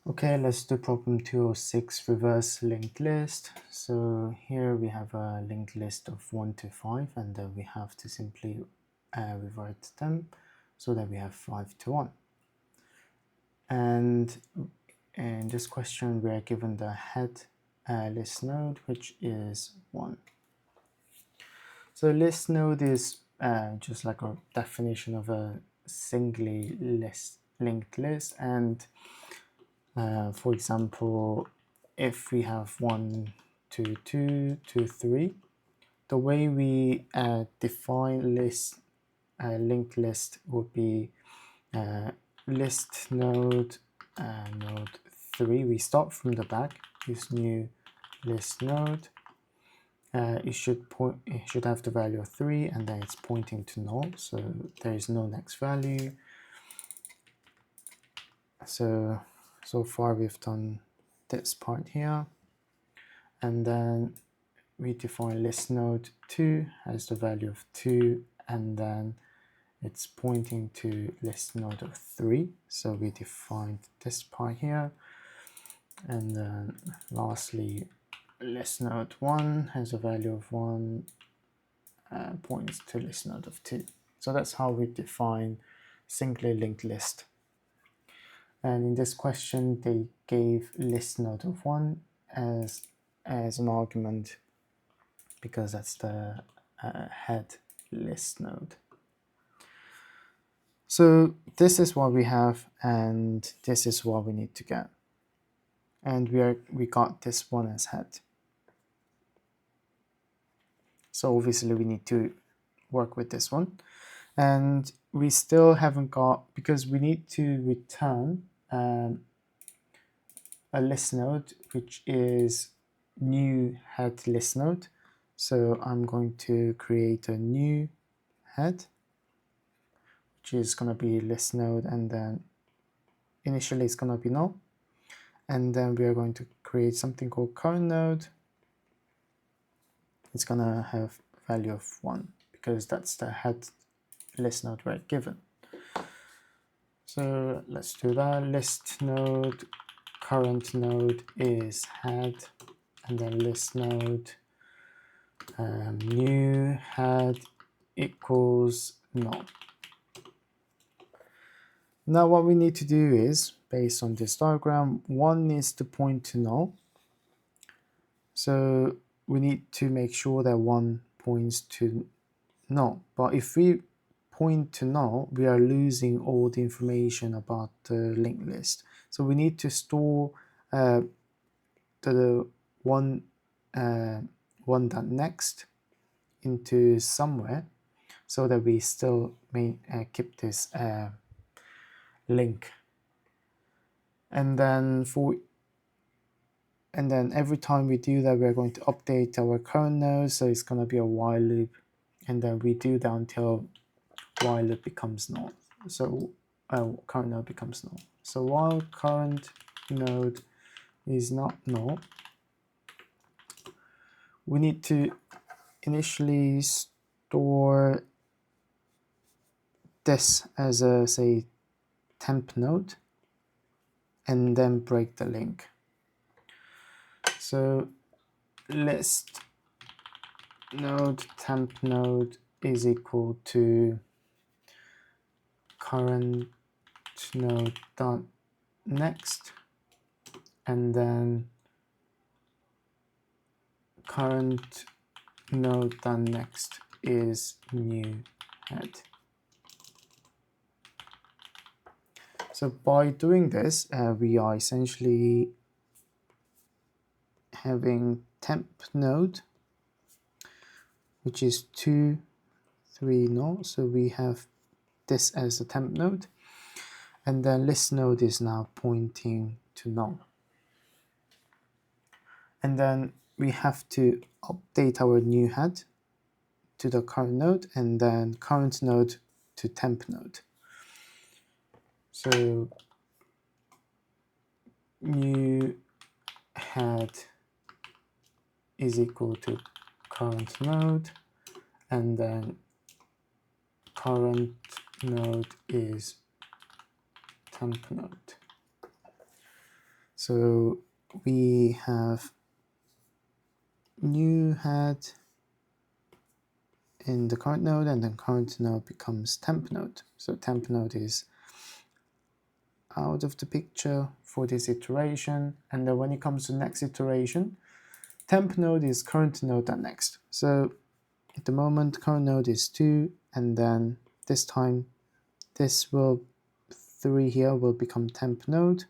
Okay, let's do problem 206, reverse linked list. So here we have a linked list of 1 to 5, and then we have to simply revert them so that we have 5 to 1. And in this question, we are given the head list node, which is 1. So list node is just like a definition of a singly linked list, and for example, if we have 1, 2, 2, 2, 3, the way we define linked list would be list node node 3. We start from the back, use new list node. It should have the value of 3, and then it's pointing to null, so there is no next value. So far we've done this part here, and then we define list node 2 has the value of 2, and then it's pointing to list node of 3, so we defined this part here. And then lastly, list node 1 has a value of 1, points to list node of 2. So that's how we define singly linked list. And in this question, they gave list node of 1 as an argument, because that's the head list node. So this is what we have, and this is what we need to get. And we got this one as head. So obviously we need to work with this one. And we still haven't got, because we need to return a list node, which is new head list node. So I'm going to create a new head, which is going to be list node, and then initially it's going to be null. And then we are going to create something called current node. It's going to have value of 1, because that's the head list node we're given. So let's do that. List node current node is head, and then list node new head equals null. Now what we need to do is, based on this diagram, 1 needs to point to null. So we need to make sure that 1 points to null. But if we point to null, we are losing all the information about the linked list. So we need to store the one dot next into somewhere, so that we still may keep this link. And then every time we do that, we're going to update our current node, so it's going to be a while loop, and then we do that until while loop becomes null. So current node becomes null. So while current node is not null, we need to initially store this as a, say, temp node, and then break the link. So list node temp node is equal to current node dot next, and then current node dot next is new head. So by doing this, we are essentially having temp node, which is 2, 3 null. So we have this as a temp node, and then list node is now pointing to null. And then we have to update our new head to the current node, and then current node to temp node. So new head is equal to current node, and then current node is temp node. So we have new head in the current node, and then current node becomes temp node. So temp node is out of the picture for this iteration, and then when it comes to next iteration, temp node is current node and next. So at the moment, current node is 2, and then this time, 3 here will become temp node.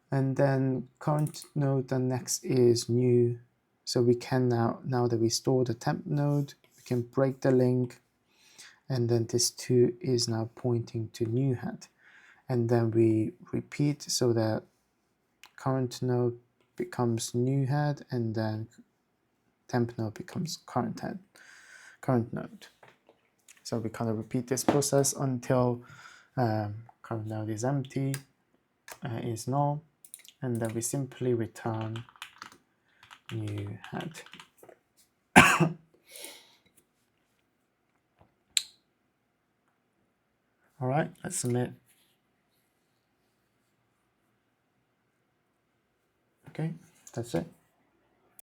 And then current node and next is new. So we can now that we store the temp node, we can break the link, and then this 2 is now pointing to new head. And then we repeat so that current node becomes new head, and then temp node becomes current node. So we kind of repeat this process until current node is empty, is null, and then we simply return new head. All right, let's submit. Okay, that's it.